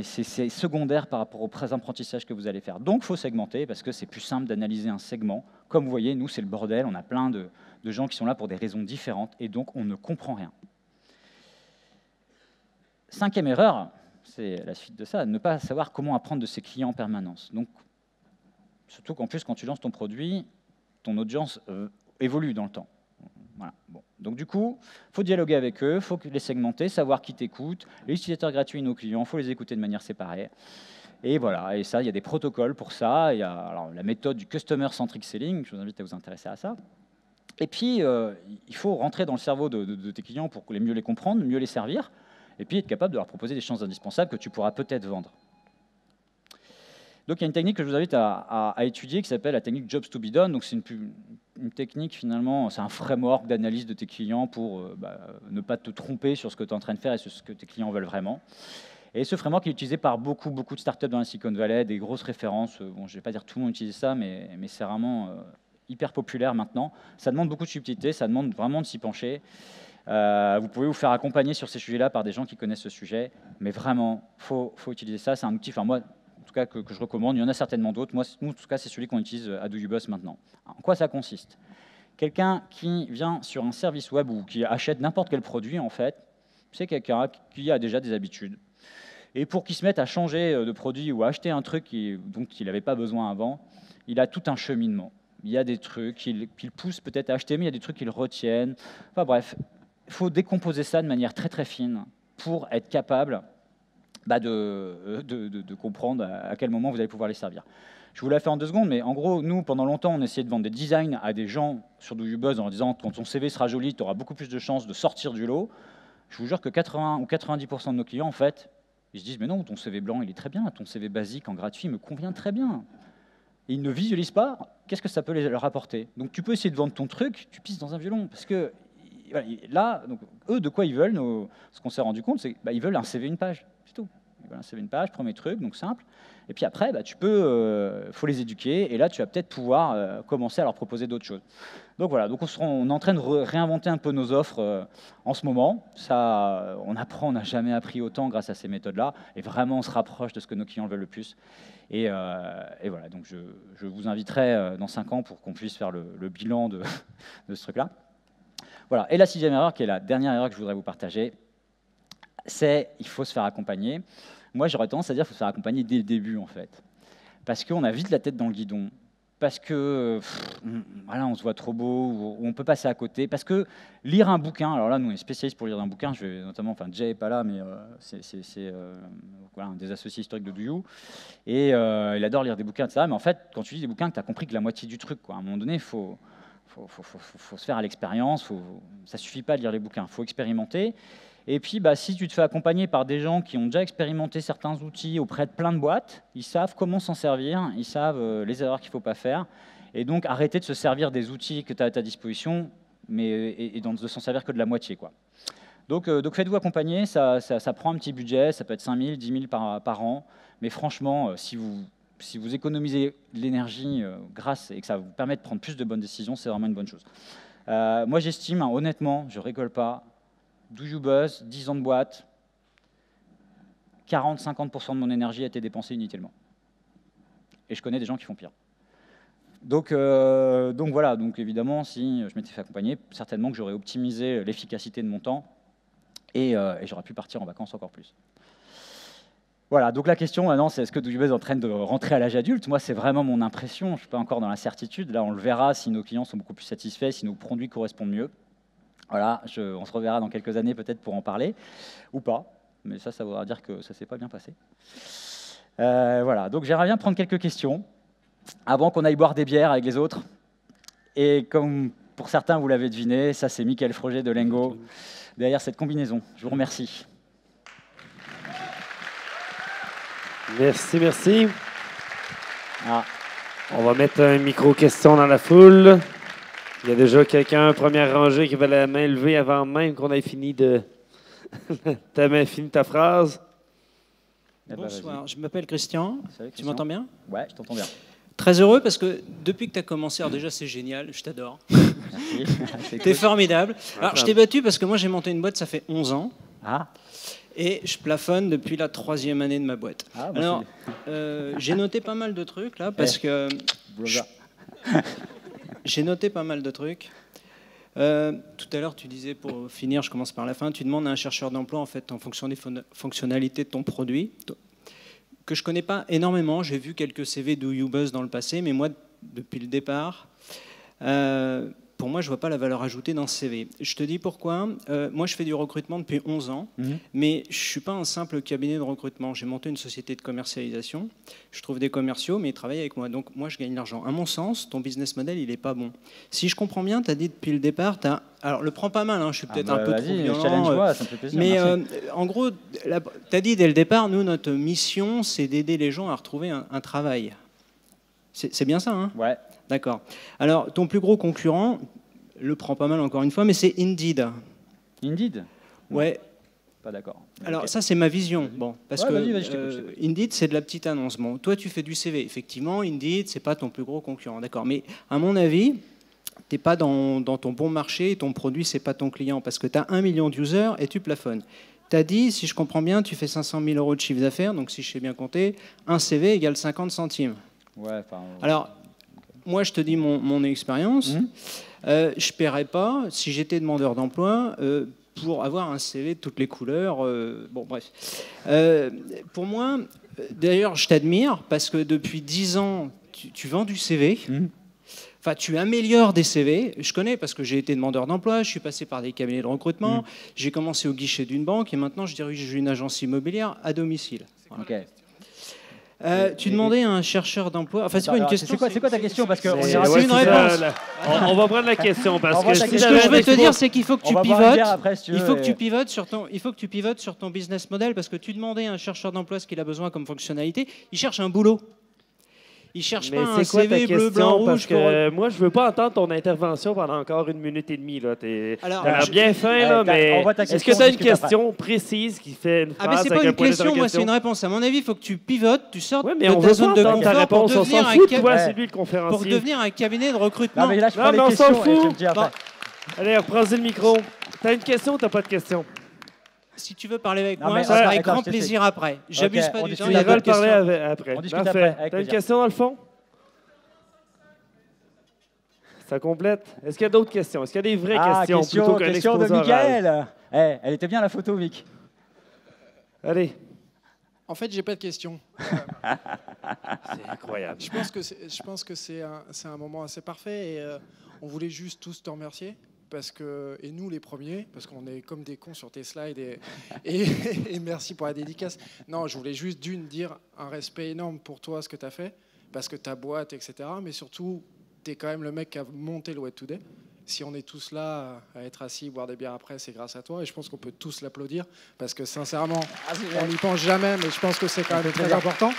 A: c'est secondaire par rapport au apprentissage que vous allez faire. Donc, il faut segmenter, parce que c'est plus simple d'analyser un segment. Comme vous voyez, nous, c'est le bordel, on a plein de gens qui sont là pour des raisons différentes, et donc on ne comprend rien. 5e erreur, c'est la suite de ça, ne pas savoir comment apprendre de ses clients en permanence. Donc, surtout qu'en plus, quand tu lances ton produit, ton audience évolue dans le temps. Voilà. Bon. Donc du coup, il faut dialoguer avec eux, il faut les segmenter, savoir qui t'écoute. Les utilisateurs gratuits, nos clients, il faut les écouter de manière séparée. Et voilà, et ça, il y a des protocoles pour ça. Il y a alors, la méthode du Customer Centric Selling, je vous invite à vous intéresser à ça. Et puis, il faut rentrer dans le cerveau de tes clients pour mieux les comprendre, mieux les servir, et puis être capable de leur proposer des chances indispensables que tu pourras peut-être vendre. Donc il y a une technique que je vous invite à étudier qui s'appelle la technique Jobs to be done. Donc c'est une technique finalement, c'est un framework d'analyse de tes clients pour ne pas te tromper sur ce que tu es en train de faire et sur ce que tes clients veulent vraiment. Et ce framework est utilisé par beaucoup de startups dans la Silicon Valley, des grosses références. Bon, je ne vais pas dire tout le monde utilise ça, mais c'est vraiment hyper populaire maintenant. Ça demande beaucoup de subtilité, ça demande vraiment de s'y pencher. Vous pouvez vous faire accompagner sur ces sujets-là par des gens qui connaissent ce sujet, mais vraiment, faut utiliser ça. C'est un outil, enfin moi, en tout cas que je recommande. Il y en a certainement d'autres. Moi, en tout cas, c'est celui qu'on utilise à DoYou Buzz maintenant. En quoi ça consiste? Quelqu'un qui vient sur un service web ou qui achète n'importe quel produit, en fait, c'est quelqu'un qui a déjà des habitudes. Et pour qu'il se mette à changer de produit ou à acheter un truc dont il n'avait pas besoin avant, il a tout un cheminement. Il y a des trucs qu'il pousse peut-être à acheter, mais il y a des trucs qu'il retienne. Enfin bref, il faut décomposer ça de manière très très fine pour être capable de comprendre à quel moment vous allez pouvoir les servir. Je vous l'ai fait en 2 secondes, mais en gros, nous, pendant longtemps, on essayait de vendre des designs à des gens sur DoYou Buzz en leur disant quand ton CV sera joli, tu auras beaucoup plus de chances de sortir du lot. Je vous jure que 80 ou 90% de nos clients, en fait, ils se disent mais non, ton CV blanc, il est très bien, ton CV basique en gratuit me convient très bien. Et ils ne visualisent pas qu'est-ce que ça peut leur apporter. Donc tu peux essayer de vendre ton truc, tu pisses dans un violon, parce que là, donc, eux, de quoi ils veulent, ce qu'on s'est rendu compte, c'est qu'ils veulent un CV une page, c'est tout. Ils veulent un CV une page, premier truc, donc simple. Et puis après, faut les éduquer, et là, tu vas peut-être pouvoir commencer à leur proposer d'autres choses. Donc voilà, donc on est en train de réinventer un peu nos offres en ce moment. Ça, on apprend, on n'a jamais appris autant grâce à ces méthodes-là, et vraiment, on se rapproche de ce que nos clients veulent le plus. Et voilà, donc je vous inviterai dans 5 ans pour qu'on puisse faire le bilan de ce truc-là. Voilà. Et la 6e erreur, qui est la dernière erreur que je voudrais vous partager, il faut se faire accompagner. Moi, j'aurais tendance à dire qu'il faut se faire accompagner dès le début, en fait. Parce qu'on a vite la tête dans le guidon. Parce que voilà, on se voit trop beau, ou on peut passer à côté. Parce que lire un bouquin, alors là, nous, on est spécialistes pour lire un bouquin. Je vais notamment, enfin, Jay n'est pas là, mais c'est voilà, un des associés historiques de DoYou. Et il adore lire des bouquins, etc. Mais en fait, quand tu lis des bouquins, tu as compris que la moitié du truc, quoi. À un moment donné, il faut se faire à l'expérience. Ça ne suffit pas de lire les bouquins, il faut expérimenter. Et puis, si tu te fais accompagner par des gens qui ont déjà expérimenté certains outils auprès de plein de boîtes, ils savent comment s'en servir, ils savent les erreurs qu'il ne faut pas faire. Et donc, arrêter de se servir des outils que tu as à ta disposition, et de s'en servir que de la moitié, quoi. Donc faites-vous accompagner, ça prend un petit budget, ça peut être 5 000, 10 000 par an. Mais franchement, si vous économisez de l'énergie et que ça vous permet de prendre plus de bonnes décisions, c'est vraiment une bonne chose. Moi, j'estime, honnêtement, je rigole pas, DoYou Buzz, 10 ans de boîte, 40-50% de mon énergie a été dépensée inutilement. Et je connais des gens qui font pire. Donc voilà, donc évidemment, si je m'étais fait accompagner, certainement que j'aurais optimisé l'efficacité de mon temps et j'aurais pu partir en vacances encore plus. Voilà, donc la question maintenant, c'est est-ce que DoYou Buzz est en train de rentrer à l'âge adulte? Moi, c'est vraiment mon impression, je ne suis pas encore dans la certitude. Là, on le verra si nos clients sont beaucoup plus satisfaits, si nos produits correspondent mieux. Voilà, on se reverra dans quelques années peut-être pour en parler, ou pas, mais ça voudra dire que ça ne s'est pas bien passé. Voilà, donc j'aimerais bien prendre quelques questions, avant qu'on aille boire des bières avec les autres. Et comme pour certains, vous l'avez deviné, ça c'est Michael Froger de Lengo, derrière cette combinaison. Je vous remercie.
B: Merci.
A: Ah.
B: On va mettre un micro-question dans la foule. Il y a déjà quelqu'un, première rangée, qui avait la main levée avant même qu'on ait fini fini ta phrase.
C: Bonsoir, je m'appelle Christian.
A: Salut, Christian.
C: Tu m'entends bien?
A: Ouais, je t'entends bien.
C: Très heureux parce que depuis que tu as commencé, alors déjà c'est génial, je t'adore.
A: Merci.
C: T'es formidable. Alors je t'ai battu parce que moi j'ai monté une boîte, ça fait 11 ans.
A: Ah.
C: Et je plafonne depuis la 3e année de ma boîte.
A: Ah,
C: alors, j'ai noté pas mal de trucs là parce que... J'ai noté pas mal de trucs. Tout à l'heure, tu disais, pour finir, je commence par la fin, tu demandes à un chercheur d'emploi, en fait, en fonction des fonctionnalités de ton produit, que je connais pas énormément. J'ai vu quelques CV de DoYou Buzz dans le passé, mais moi, depuis le départ, pour moi, je vois pas la valeur ajoutée dans ce CV. Je te dis pourquoi. Moi, je fais du recrutement depuis 11 ans, mais je suis pas un simple cabinet de recrutement. J'ai monté une société de commercialisation. Je trouve des commerciaux, mais ils travaillent avec moi. Donc, moi, je gagne de l'argent. À mon sens, ton business model, il est pas bon. Si je comprends bien, tu as dit depuis le départ, alors, le prends pas mal, hein, je suis peut-être un peu trop violent.
A: Challenge-moi, ça me fait plaisir.
C: Mais en gros, tu as dit dès le départ, nous, notre mission, c'est d'aider les gens à retrouver un travail. C'est bien ça, hein?
A: Ouais.
C: D'accord. Alors, ton plus gros concurrent, le prend pas mal encore une fois, mais c'est Indeed.
A: Indeed?
C: Ouais.
A: Pas d'accord.
C: Alors, ça, c'est ma vision. Bon, parce que
A: vas-y, je t'écoute.
C: Indeed, c'est de la petite annonce. Bon, toi, tu fais du CV. Effectivement, Indeed, c'est pas ton plus gros concurrent. D'accord. Mais à mon avis, tu n'es pas dans ton bon marché et ton produit, c'est pas ton client parce que tu as 1 million d'users et tu plafonnes. Tu as dit, si je comprends bien, tu fais 500 000 euros de chiffre d'affaires. Donc, si je sais bien compter, un CV égale 50 centimes.
A: Ouais, enfin.
C: Alors, moi, je te dis mon expérience. Je ne paierais pas, si j'étais demandeur d'emploi, pour avoir un CV de toutes les couleurs. Bon, bref. Pour moi, d'ailleurs, je t'admire parce que depuis 10 ans, tu vends du CV. Enfin, tu améliores des CV. Je connais parce que j'ai été demandeur d'emploi, je suis passé par des cabinets de recrutement, j'ai commencé au guichet d'une banque et maintenant, je dirige une agence immobilière à domicile. Voilà.
A: Ok.
C: Tu demandais à un chercheur d'emploi. Enfin, c'est pas une question.
A: C'est quoi ta question? Parce que
C: c'est une réponse.
B: On va prendre la question parce que
C: Ce que je veux te dire, c'est qu'il faut que tu pivotes. Il faut que tu pivotes sur ton business model parce que tu demandais à un chercheur d'emploi ce qu'il a besoin comme fonctionnalité. Il cherche un boulot. Il cherche pas un CV bleu, blanc, rouge.
B: Parce que moi, je veux pas entendre ton intervention pendant encore 1 minute et demie. T'as l'air bien fin, là, mais est-ce que tu as une question précise qui fait une phrase?
C: Ah, mais c'est pas une question, moi, c'est une réponse. À mon avis, il faut que tu pivotes, tu sortes
B: mais
C: de
B: on
C: ta
B: veut
C: zone
B: pas
C: de
B: entendre ta
C: confort
B: réponse. On s'en fout de toi, c'est lui le conférencier.
C: pour devenir un cabinet de recrutement.
A: Non, mais là, je prends les
B: on
A: questions
B: s'en fout.
A: et je te dis après.
B: Allez, reprends-y le micro. T'as une question ou t'as pas de question?
C: Si tu veux parler avec
A: Non,
C: moi,
A: mais
C: ça sera avec
A: attends,
C: grand
A: je
C: plaisir après. J'abuse pas du temps.
B: Il va le parler après.
A: On discute après.
B: T'as une question dans le fond? Ça complète. Est-ce qu'il y a d'autres questions? Est-ce qu'il y a des vraies questions plutôt qu'un
A: question de
B: exposé oral?
A: Michael. Elle était bien la photo, Mick.
B: Allez.
D: En fait, j'ai pas de questions.
B: C'est incroyable.
D: Je pense que c'est un moment assez parfait et on voulait juste tous te remercier. Et nous les premiers, parce qu'on est comme des cons sur tes slides et merci pour la dédicace. Non, je voulais juste dire un respect énorme pour toi, ce que tu as fait, parce que ta boîte, etc. Mais surtout, tu es quand même le mec qui a monté le Web Today. Si on est tous là à être assis, boire des bières après, c'est grâce à toi. Et je pense qu'on peut tous l'applaudir, parce que sincèrement, on n'y pense jamais, mais je pense que c'est quand même très important.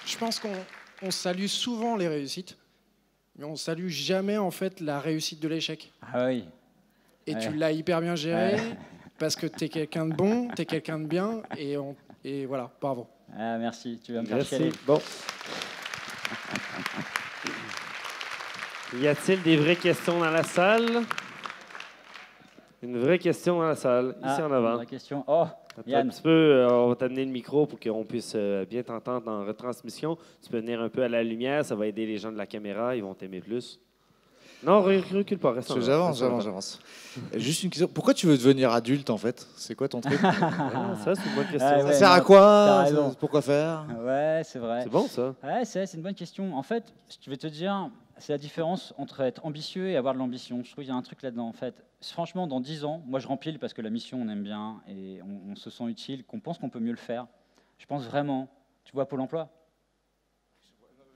D: Je pense qu'on salue souvent les réussites, mais on salue jamais en fait la réussite de l'échec.
A: Ah oui.
D: Et tu l'as hyper bien géré, parce que tu es quelqu'un de bon, tu es quelqu'un de bien, et voilà, bravo.
A: Ah, merci, tu vas me faire chialer.
B: Bon. Y a-t-il des vraies questions dans la salle? Une vraie question dans la salle, ici en avant.
A: Une vraie question. Oh, Yann.
B: Un petit peu, on va t'amener le micro pour qu'on puisse bien t'entendre en retransmission. Tu peux venir un peu à la lumière, ça va aider les gens de la caméra, ils vont t'aimer plus. Non, recule pas, reste en avant.
E: J'avance. Juste une question. Pourquoi tu veux devenir adulte, en fait? C'est quoi ton truc?
B: Ça, c'est une bonne question.
E: Ça sert à quoi? Pourquoi faire?
A: Ouais, c'est vrai.
B: C'est bon, ça.
A: Ouais, c'est une bonne question. En fait, je vais te dire, c'est la différence entre être ambitieux et avoir de l'ambition. Je trouve qu'il y a un truc là-dedans, en fait. Franchement, dans 10 ans, moi, je remplis parce que la mission, on aime bien et on se sent utile, qu'on pense qu'on peut mieux le faire. Je pense vraiment. Tu vois Pôle emploi?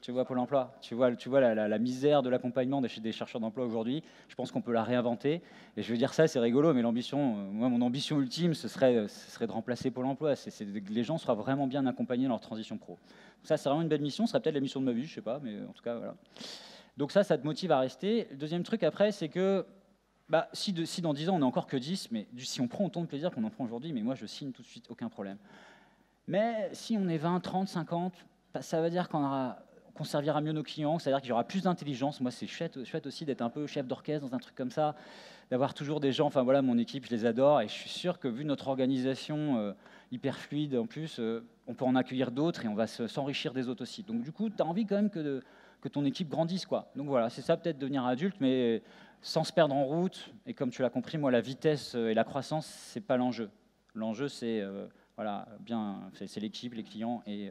A: Tu vois Pôle emploi, tu vois la misère de l'accompagnement des chercheurs d'emploi aujourd'hui. Je pense qu'on peut la réinventer. Et je veux dire ça, c'est rigolo, mais l'ambition, moi, mon ambition ultime, ce serait de remplacer Pôle emploi. C'est que les gens soient vraiment bien accompagnés dans leur transition pro. Ça, c'est vraiment une belle mission. Ce serait peut-être la mission de ma vie, je sais pas, mais en tout cas, voilà. Donc ça te motive à rester. Le deuxième truc après, c'est que si dans 10 ans, on n'est encore que 10, mais si on prend autant de plaisir qu'on en prend aujourd'hui, mais moi, je signe tout de suite, aucun problème. Mais si on est 20, 30, 50, ça veut dire qu'on servira mieux nos clients, c'est-à-dire qu'il y aura plus d'intelligence. Moi, c'est chouette aussi d'être un peu chef d'orchestre dans un truc comme ça, d'avoir toujours des gens, enfin voilà, mon équipe, je les adore, et je suis sûr que vu notre organisation hyper fluide, en plus, on peut en accueillir d'autres, et on va s'enrichir des autres aussi. Donc du coup, tu as envie quand même que ton équipe grandisse, quoi. Donc voilà, c'est ça peut-être devenir adulte, mais sans se perdre en route, et comme tu l'as compris, moi, la vitesse et la croissance, c'est pas l'enjeu. L'enjeu, c'est c'est l'équipe, les clients, et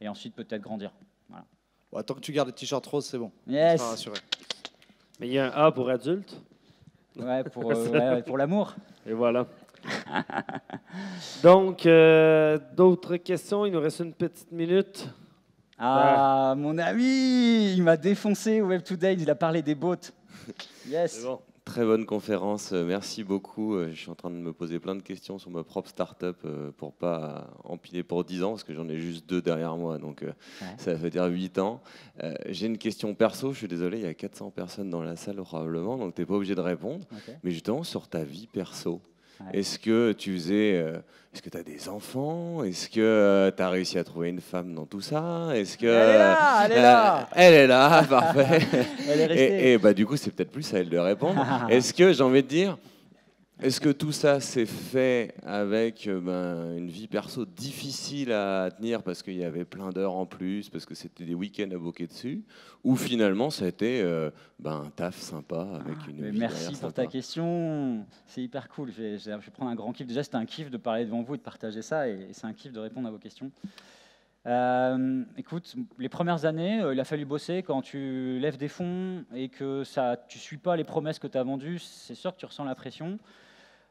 A: ensuite peut-être grandir. Voilà.
E: Bon, tant que tu gardes le t-shirt rose, c'est bon.
A: Yes.
E: On rassuré.
B: Mais il y a un A pour adulte.
A: Ouais, pour l'amour.
B: Et voilà. Donc, d'autres questions? Il nous reste une petite minute.
A: Ah, mon ami, il m'a défoncé au Web Today, il a parlé des bots. Yes.
B: C'est bon.
F: Très bonne conférence, merci beaucoup. Je suis en train de me poser plein de questions sur ma propre start-up pour pas empiler pour 10 ans, parce que j'en ai juste 2 derrière moi, donc ça veut dire 8 ans. J'ai une question perso, je suis désolé, il y a 400 personnes dans la salle probablement, donc tu n'es pas obligé de répondre. Okay. Mais justement, sur ta vie perso, est-ce que est-ce que tu as des enfants? Est-ce que tu as réussi à trouver une femme dans tout ça? Est-ce que
A: elle est là.
F: Elle est là, parfait.
A: Elle est restée.
F: Et du coup, c'est peut-être plus à elle de répondre. Est-ce que, j'ai envie de dire, est-ce que tout ça s'est fait avec une vie perso difficile à tenir parce qu'il y avait plein d'heures en plus, parce que c'était des week-ends à boquer dessus, ou finalement ça a été un taf sympa avec une vie
A: merci pour
F: sympa.
A: Ta question, c'est hyper cool. Je vais prendre un grand kiff. Déjà, c'était un kiff de parler devant vous et de partager ça, et c'est un kiff de répondre à vos questions. Écoute, les premières années, il a fallu bosser. Quand tu lèves des fonds et que tu ne suis pas les promesses que tu as vendues, c'est sûr que tu ressens la pression.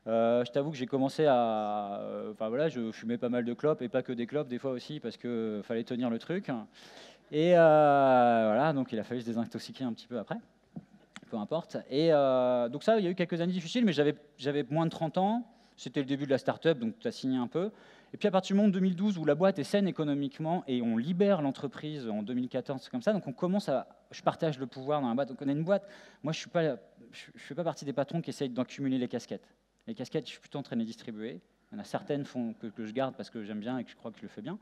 A: Je t'avoue que j'ai commencé je fumais pas mal de clopes, et pas que des clopes, des fois aussi, parce qu'il fallait tenir le truc. Et voilà, donc il a fallu se désintoxiquer un petit peu après, peu importe. Et donc ça, il y a eu quelques années difficiles, mais j'avais moins de 30 ans, c'était le début de la start-up, donc tu as signé un peu. Et puis à partir du moment de 2012, où la boîte est saine économiquement, et on libère l'entreprise en 2014, c'est comme ça, donc je partage le pouvoir dans la boîte. Donc on a une boîte, moi je fais pas partie des patrons qui essayent d'accumuler les casquettes. Les casquettes, je suis plutôt en train de les distribuer. Il y en a certaines que je garde parce que j'aime bien et que je crois que je le fais bien.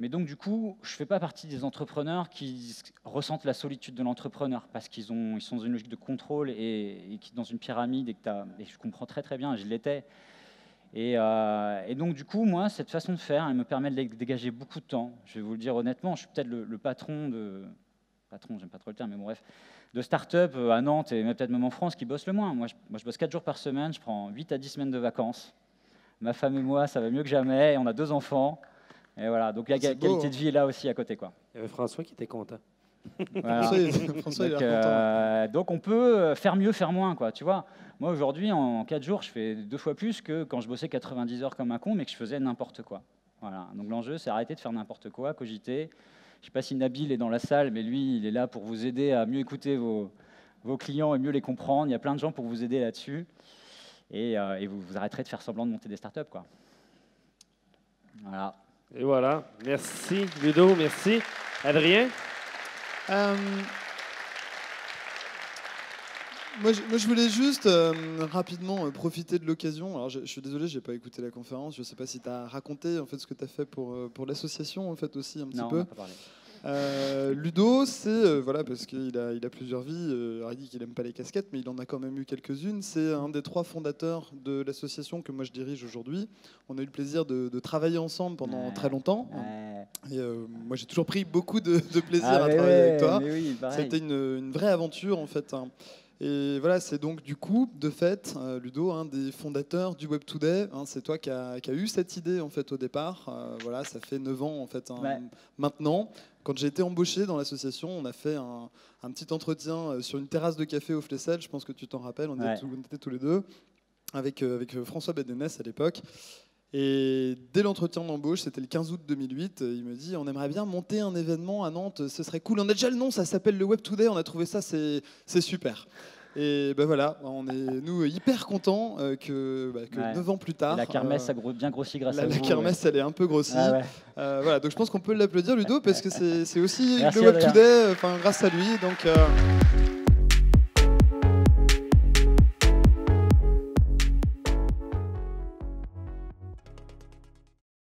A: Mais donc, du coup, je ne fais pas partie des entrepreneurs qui ressentent la solitude de l'entrepreneur parce qu'ils sont dans une logique de contrôle et qui dans une pyramide. Et je comprends très, très bien, je l'étais. Et donc, du coup, moi, cette façon de faire, elle me permet de dégager beaucoup de temps. Je vais vous le dire honnêtement, je suis peut-être le patron patrons, j'aime pas trop le terme, mais bon, bref, de start-up à Nantes et peut-être même en France qui bossent le moins. Moi, je bosse 4 jours par semaine, je prends 8 à 10 semaines de vacances. Ma femme et moi, ça va mieux que jamais, et on a 2 enfants. Et voilà, donc la qualité de vie est là aussi à côté, quoi.
B: Il y avait François qui était content.
A: Voilà.
E: François, il est content.
A: Donc on peut faire mieux, faire moins, quoi. Tu vois, moi aujourd'hui en 4 jours, je fais 2 fois plus que quand je bossais 90 heures comme un con, mais que je faisais n'importe quoi. Voilà. Donc l'enjeu, c'est arrêter de faire n'importe quoi, cogiter. Je sais pas si Nabil est dans la salle, mais lui, il est là pour vous aider à mieux écouter vos clients et mieux les comprendre. Il y a plein de gens pour vous aider là-dessus, et vous arrêterez de faire semblant de monter des startups, quoi. Voilà.
B: Et voilà. Merci, Ludo. Merci. Adrien?
G: Moi, je voulais juste rapidement profiter de l'occasion. Alors, je suis désolé, je n'ai pas écouté la conférence. Je ne sais pas si tu as raconté en fait, ce que tu as fait pour l'association en fait, aussi un petit peu.
A: Non, on n'a pas parlé.
G: Ludo, c'est voilà, parce qu'il a plusieurs vies. Il dit qu'il n'aime pas les casquettes, mais il en a quand même eu quelques-unes. C'est un des 3 fondateurs de l'association que moi je dirige aujourd'hui. On a eu le plaisir de travailler ensemble pendant très longtemps. Et moi j'ai toujours pris beaucoup de plaisir à travailler avec toi.
A: Oui,
G: c'était une vraie aventure en fait. Et voilà, c'est donc du coup, de fait, Ludo, un des fondateurs du Web Today. C'est toi qui a eu cette idée en fait au départ. Voilà, ça fait 9 ans en fait maintenant. Quand j'ai été embauché dans l'association, on a fait un petit entretien sur une terrasse de café au Flessel. Je pense que tu t'en rappelles. On était tous les deux avec François Bédénès à l'époque. Et dès l'entretien d'embauche, c'était le 15 août 2008, il me dit on aimerait bien monter un événement à Nantes, ce serait cool. On a déjà le nom, ça s'appelle le Web Today, on a trouvé ça, c'est super. Et ben voilà, on est nous hyper contents que 9 ans plus tard.
A: La kermesse a bien grossi grâce à vous.
G: La kermesse, elle est un peu grossie. Voilà, donc je pense qu'on peut l'applaudir, Ludo, parce que c'est aussi
A: Merci,
G: le Web
A: Adrien.
G: Today, grâce à lui. Donc,